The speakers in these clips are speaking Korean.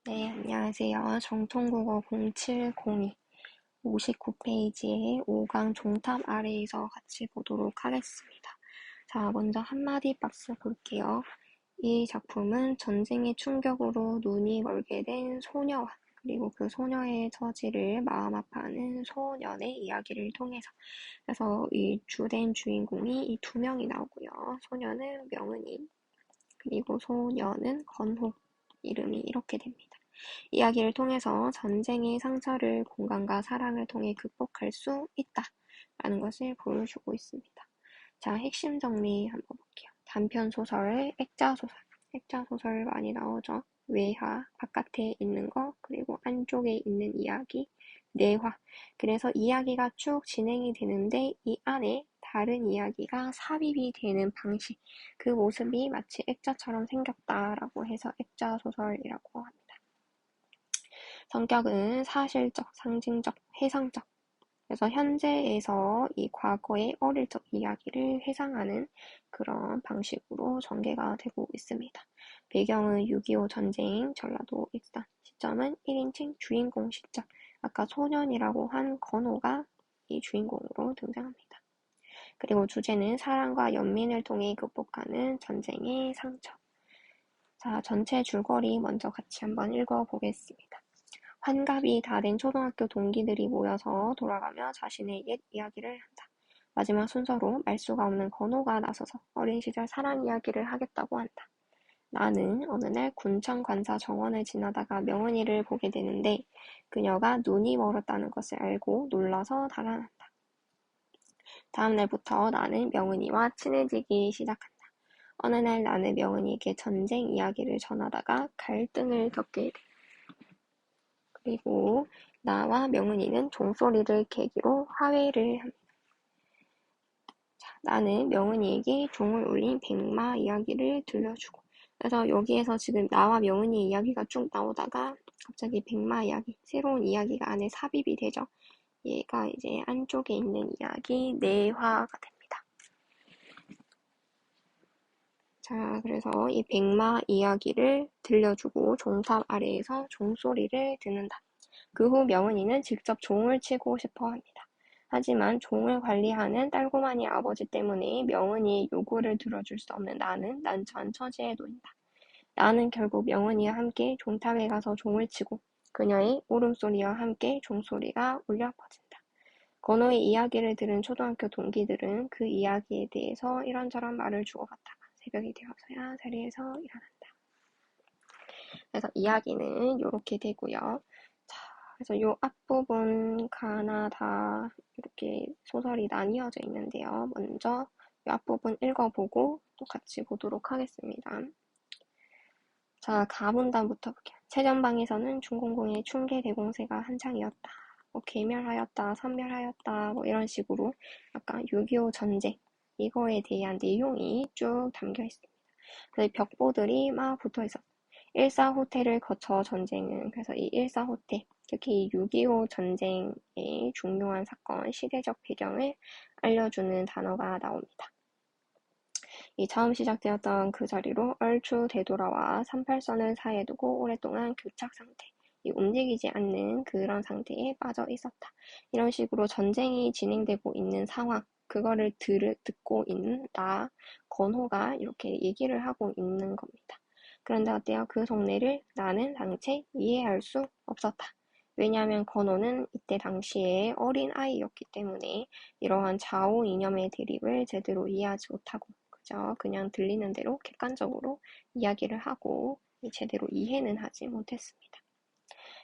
네, 안녕하세요. 정통국어 0702 59페이지의 5강 종탑 아래에서 같이 보도록 하겠습니다. 자, 먼저 한마디 박스 볼게요. 이 작품은 전쟁의 충격으로 눈이 멀게 된 소녀와 그리고 그 소녀의 처지를 마음 아파하는 소년의 이야기를 통해서, 그래서 이 주된 주인공이 이 두 명이 나오고요. 소녀는 명은이, 그리고 소년은 건호, 이름이 이렇게 됩니다. 이야기를 통해서 전쟁의 상처를 공감과 사랑을 통해 극복할 수 있다 라는 것을 보여주고 있습니다. 자, 핵심 정리 한번 볼게요. 단편 소설, 액자 소설. 액자 소설 많이 나오죠. 외화, 바깥에 있는 거, 그리고 안쪽에 있는 이야기, 내화. 그래서 이야기가 쭉 진행이 되는데 이 안에 다른 이야기가 삽입이 되는 방식, 그 모습이 마치 액자처럼 생겼다라고 해서 액자 소설이라고 합니다. 성격은 사실적, 상징적, 회상적. 그래서 현재에서 이 과거의 어릴 적 이야기를 회상하는 그런 방식으로 전개가 되고 있습니다. 배경은 6.25 전쟁, 전라도 일산. 시점은 1인칭 주인공 시점. 아까 소년이라고 한 건호가 이 주인공으로 등장합니다. 그리고 주제는 사랑과 연민을 통해 극복하는 전쟁의 상처. 자, 전체 줄거리 먼저 같이 한번 읽어보겠습니다. 환갑이 다 된 초등학교 동기들이 모여서 돌아가며 자신의 옛 이야기를 한다. 마지막 순서로 말수가 없는 건호가 나서서 어린 시절 사랑 이야기를 하겠다고 한다. 나는 어느 날 군청 관사 정원을 지나다가 명은이를 보게 되는데 그녀가 눈이 멀었다는 것을 알고 놀라서 달아난다. 다음 날부터 나는 명은이와 친해지기 시작한다. 어느 날 나는 명은이에게 전쟁 이야기를 전하다가 갈등을 겪게 돼. 그리고 나와 명은이는 종소리를 계기로 화해를 합니다. 자, 나는 명은이에게 종을 울린 백마 이야기를 들려주고, 그래서 여기에서 지금 나와 명은이 이야기가 쭉 나오다가 갑자기 백마 이야기, 새로운 이야기가 안에 삽입이 되죠. 얘가 이제 안쪽에 있는 이야기, 내화가 됩니다. 자, 그래서 이 백마 이야기를 들려주고 종탑 아래에서 종소리를 듣는다. 그 후 명은이는 직접 종을 치고 싶어 합니다. 하지만 종을 관리하는 딸고만이 아버지 때문에 명은이의 요구를 들어줄 수 없는 나는 난처한 처지에 놓인다. 나는 결국 명은이와 함께 종탑에 가서 종을 치고 그녀의 울음소리와 함께 종소리가 울려 퍼진다. 건호의 이야기를 들은 초등학교 동기들은 그 이야기에 대해서 이런저런 말을 주고받다가 새벽이 되어서야 자리에서 일어난다. 그래서 이야기는 이렇게 되고요. 자, 그래서 요 앞부분 가나 다 이렇게 소설이 나뉘어져 있는데요. 먼저 이 앞부분 읽어보고 또 같이 보도록 하겠습니다. 자, 가문단부터 볼게요. 최전방에서는 중공공의 충계 대공세가 한창이었다. 뭐 괴멸하였다, 선멸하였다, 뭐 이런 식으로 약간 6.25 전쟁 이거에 대한 내용이 쭉 담겨 있습니다. 그래서 벽보들이 막 붙어 있었다. 1.4호태를 거쳐 전쟁은, 그래서 이 1.4호태, 특히 6.25 전쟁의 중요한 사건, 시대적 배경을 알려주는 단어가 나옵니다. 이 처음 시작되었던 그 자리로 얼추 되돌아와 38선을 사이에 두고 오랫동안 교착 상태, 이 움직이지 않는 그런 상태에 빠져 있었다. 이런 식으로 전쟁이 진행되고 있는 상황, 그거를 듣고 있는 나, 건호가 이렇게 얘기를 하고 있는 겁니다. 그런데 어때요? 그 속내를 나는 당최 이해할 수 없었다. 왜냐하면 건호는 이때 당시에 어린 아이였기 때문에 이러한 좌우 이념의 대립을 제대로 이해하지 못하고 그냥 들리는 대로 객관적으로 이야기를 하고 제대로 이해는 하지 못했습니다.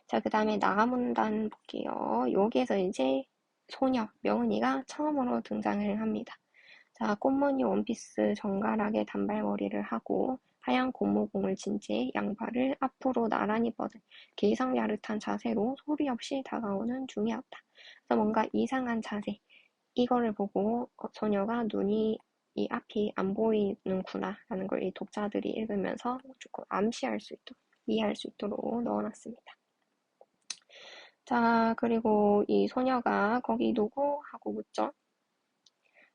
자, 그 다음에 나문단 볼게요. 여기에서 이제 소녀, 명은이가 처음으로 등장을 합니다. 자, 꽃무늬 원피스 정갈하게 단발머리를 하고 하얀 고무공을 친 채 양팔을 앞으로 나란히 뻗은 개성야릇한 자세로 소리 없이 다가오는 중이었다. 그래서 뭔가 이상한 자세, 이거를 보고 소녀가 눈이 이 앞이 안 보이는구나 라는 걸 이 독자들이 읽으면서 조금 암시할 수 있도록, 이해할 수 있도록 넣어놨습니다. 자, 그리고 이 소녀가 거기 누구? 하고 묻죠.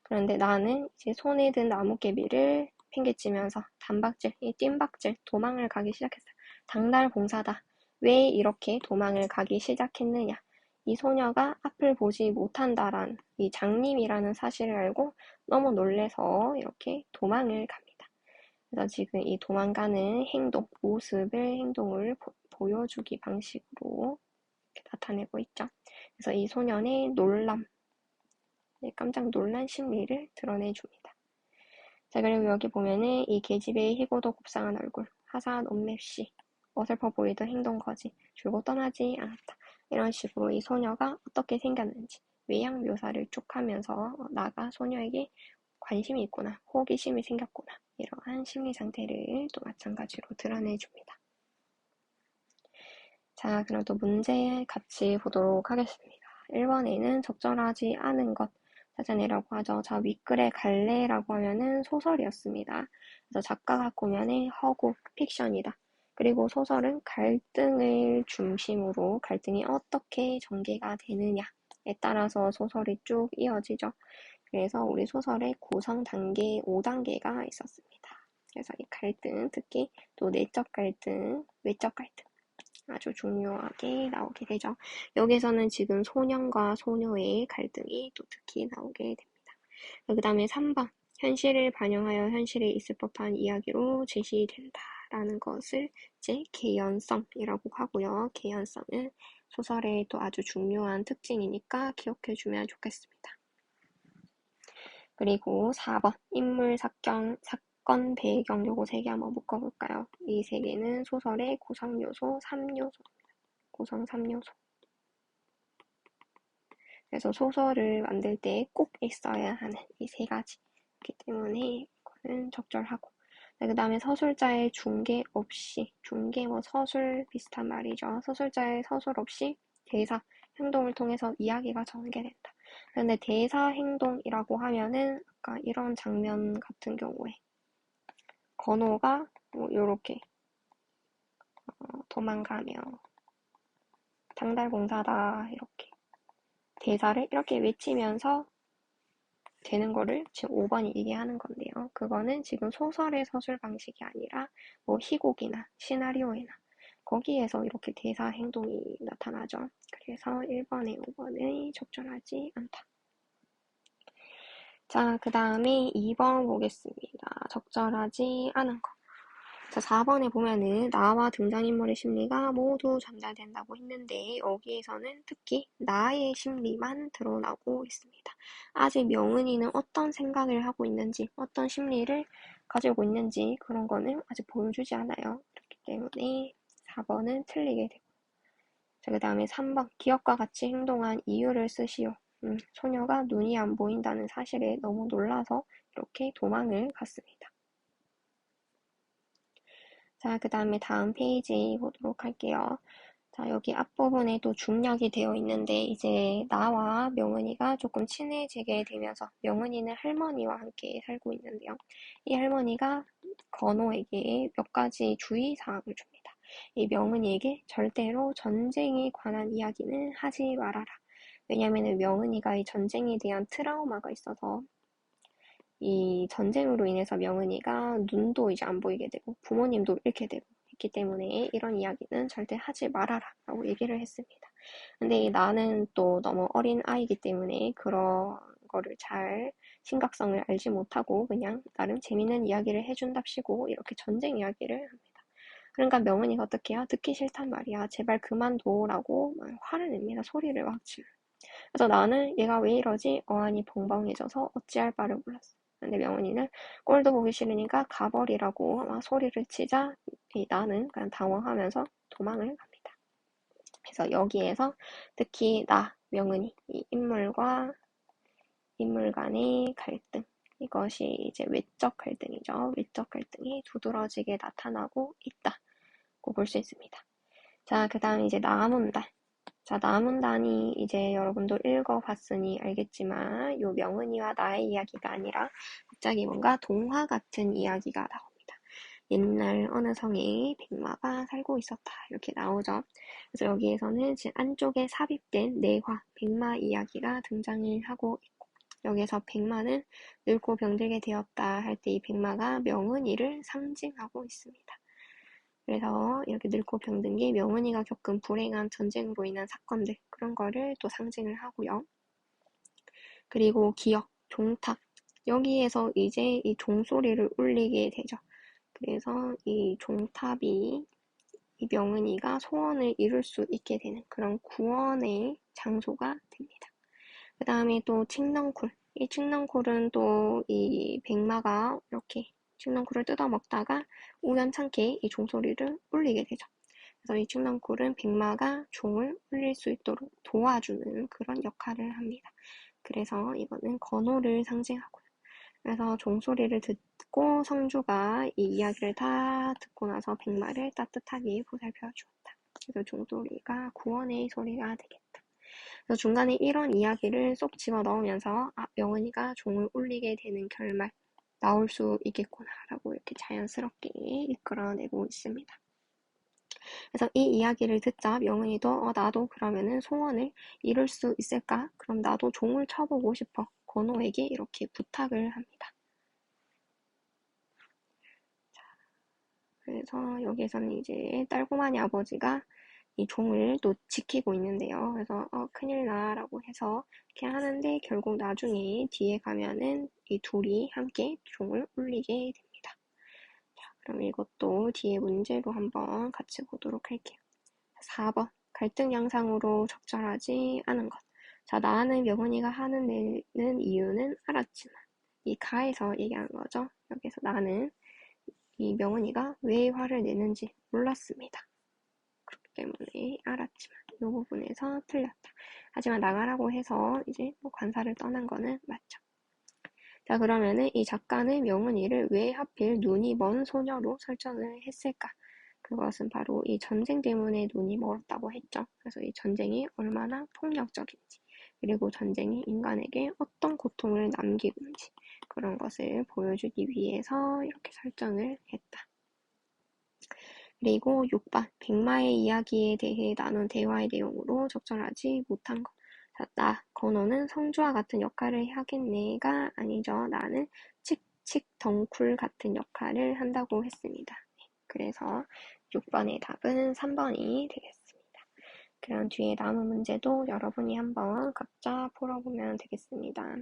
그런데 나는 이제 손에 든 나뭇개비를 팽개치면서 단박질, 이 뜀박질, 도망을 가기 시작했어요. 당달 봉사다. 왜 이렇게 도망을 가기 시작했느냐? 이 소녀가 앞을 보지 못한다란 이 장님이라는 사실을 알고 너무 놀래서 이렇게 도망을 갑니다. 그래서 지금 이 도망가는 행동, 모습을 행동을 보여주기 방식으로 이렇게 나타내고 있죠. 그래서 이 소년의 놀람, 깜짝 놀란 심리를 드러내줍니다. 자, 그리고 여기 보면은 이 계집의 희고도 곱상한 얼굴, 화사한 옷맵시, 어설퍼 보이던 행동 거지, 줄고 떠나지 않았다. 이런 식으로 이 소녀가 어떻게 생겼는지 외양 묘사를 쭉 하면서 나가 소녀에게 관심이 있구나, 호기심이 생겼구나, 이러한 심리 상태를 또 마찬가지로 드러내줍니다. 자, 그럼 또 문제 같이 보도록 하겠습니다. 1번에는 적절하지 않은 것 찾아내라고 하죠. 자, 윗글에 갈래라고 하면은 소설이었습니다. 그래서 작가가 꾸며낸 허구, 픽션이다. 그리고 소설은 갈등을 중심으로 갈등이 어떻게 전개가 되느냐에 따라서 소설이 쭉 이어지죠. 그래서 우리 소설의 구성 단계 5단계가 있었습니다. 그래서 이 갈등, 특히 또 내적 갈등, 외적 갈등 아주 중요하게 나오게 되죠. 여기서는 지금 소년과 소녀의 갈등이 또 특히 나오게 됩니다. 그 다음에 3번 현실을 반영하여 현실에 있을 법한 이야기로 제시된다라는 것을 이제 개연성이라고 하고요. 개연성은 소설의 또 아주 중요한 특징이니까 기억해주면 좋겠습니다. 그리고 4번 인물, 사건, 배경 요거 3개 한번 묶어볼까요? 이 3개는 소설의 구성 요소 3요소입니다. 구성 3요소. 그래서 소설을 만들 때 꼭 있어야 하는 이 3가지. 그렇기 때문에 이거는 적절하고. 그 다음에 서술자의 중개 없이, 중개 뭐 서술 비슷한 말이죠. 서술자의 서술 없이 대사, 행동을 통해서 이야기가 전개된다. 그런데 대사 행동이라고 하면은 아까 이런 장면 같은 경우에 건호가 뭐 요렇게 도망가며 당달공사다 이렇게 대사를 이렇게 외치면서 되는 거를 지금 5번이 얘기하는 건데요. 그거는 지금 소설의 서술 방식이 아니라 뭐 희곡이나 시나리오이나 거기에서 이렇게 대사 행동이 나타나죠. 그래서 1번에 5번이 적절하지 않다. 자, 그 다음에 2번 보겠습니다. 적절하지 않은 거. 자, 4번에 보면은 나와 등장인물의 심리가 모두 전달된다고 했는데 여기에서는 특히 나의 심리만 드러나고 있습니다. 아직 명은이는 어떤 생각을 하고 있는지 어떤 심리를 가지고 있는지 그런 거는 아직 보여주지 않아요. 그렇기 때문에 4번은 틀리게 되고 자, 그 다음에 3번 기억과 같이 행동한 이유를 쓰시오. 소녀가 눈이 안 보인다는 사실에 너무 놀라서 이렇게 도망을 갔습니다. 자, 그 다음에 다음 페이지 보도록 할게요. 자, 여기 앞부분에 또 중략이 되어 있는데 이제 나와 명은이가 조금 친해지게 되면서 명은이는 할머니와 함께 살고 있는데요. 이 할머니가 건호에게 몇 가지 주의사항을 줍니다. 이 명은이에게 절대로 전쟁에 관한 이야기는 하지 말아라. 왜냐하면 명은이가 이 전쟁에 대한 트라우마가 있어서 이 전쟁으로 인해서 명은이가 눈도 이제 안 보이게 되고 부모님도 잃게 되고 했기 때문에 이런 이야기는 절대 하지 말아라 라고 얘기를 했습니다. 근데 나는 또 너무 어린 아이기 때문에 그런 거를 잘 심각성을 알지 못하고 그냥 나름 재밌는 이야기를 해준답시고 이렇게 전쟁 이야기를 합니다. 그러니까 명은이가 어떻게 해요? 듣기 싫단 말이야. 제발 그만둬라고 화를 냅니다. 소리를 막 지르. 그래서 나는 얘가 왜 이러지? 어안이 벙벙해져서 어찌할 바를 몰랐어. 근데 명훈이는 꼴도 보기 싫으니까 가버리라고 막 소리를 치자 나는 그냥 당황하면서 도망을 갑니다. 그래서 여기에서 특히 나, 명은이, 이 인물 간의 갈등 이것이 이제 외적 갈등이죠. 외적 갈등이 두드러지게 나타나고 있다고 볼 수 있습니다. 자, 그 다음 이제 나문단. 자, 나문단이 이제 여러분도 읽어봤으니 알겠지만 요 명은이와 나의 이야기가 아니라 갑자기 뭔가 동화 같은 이야기가 나옵니다. 옛날 어느 성에 백마가 살고 있었다 이렇게 나오죠. 그래서 여기에서는 지금 안쪽에 삽입된 내화, 백마 이야기가 등장을 하고 있고 여기에서 백마는 늙고 병들게 되었다 할 때 이 백마가 명은이를 상징하고 있습니다. 그래서 이렇게 늙고 병든 게 명은이가 겪은 불행한 전쟁으로 인한 사건들, 그런 거를 또 상징을 하고요. 그리고 기역, 종탑, 여기에서 이제 이 종소리를 울리게 되죠. 그래서 이 종탑이 이 명은이가 소원을 이룰 수 있게 되는 그런 구원의 장소가 됩니다. 그 다음에 또 칡넝쿨. 이 칡넝쿨은 또 이 백마가 이렇게 칡넝쿨을 뜯어먹다가 우연찮게 이 종소리를 울리게 되죠. 그래서 이 칡넝쿨은 백마가 종을 울릴 수 있도록 도와주는 그런 역할을 합니다. 그래서 이거는 건호를 상징하고요. 그래서 종소리를 듣고 성주가 이 이야기를 다 듣고 나서 백마를 따뜻하게 보살펴 주었다. 그래서 종소리가 구원의 소리가 되겠다. 그래서 중간에 이런 이야기를 쏙 집어넣으면서 명은이가 종을 울리게 되는 결말 나올 수 있겠구나라고 이렇게 자연스럽게 이끌어내고 있습니다. 그래서 이 이야기를 듣자 명은이도 나도 그러면은 소원을 이룰 수 있을까? 그럼 나도 종을 쳐보고 싶어. 건호에게 이렇게 부탁을 합니다. 그래서 여기에서는 이제 딸고마니 아버지가 이 종을 또 지키고 있는데요. 그래서 큰일 나라고 해서 이렇게 하는데 결국 나중에 뒤에 가면은 이 둘이 함께 종을 울리게 됩니다. 자, 그럼 이것도 뒤에 문제로 한번 같이 보도록 할게요. 4번 갈등 양상으로 적절하지 않은 것. 자, 나는 명은이가 하는 내는 이유는 알았지만 이 가에서 얘기하는 거죠. 여기서 나는 이 명은이가 왜 화를 내는지 몰랐습니다. 그렇기 때문에 알았지만 이 부분에서 틀렸다. 하지만 나가라고 해서 이제 뭐 관사를 떠난 거는 맞죠. 자, 그러면은 이 작가는 명은이를 왜 하필 눈이 먼 소녀로 설정을 했을까? 그것은 바로 이 전쟁 때문에 눈이 멀었다고 했죠. 그래서 이 전쟁이 얼마나 폭력적인지, 그리고 전쟁이 인간에게 어떤 고통을 남기는지 그런 것을 보여주기 위해서 이렇게 설정을 했다. 그리고 6번, 백마의 이야기에 대해 나눈 대화의 내용으로 적절하지 못한 것. 자, 건호는 성주와 같은 역할을 하겠네가 아니죠. 나는 칙칙덩쿨 같은 역할을 한다고 했습니다. 그래서 6번의 답은 3번이 되겠습니다. 그럼 뒤에 남은 문제도 여러분이 한번 각자 풀어보면 되겠습니다.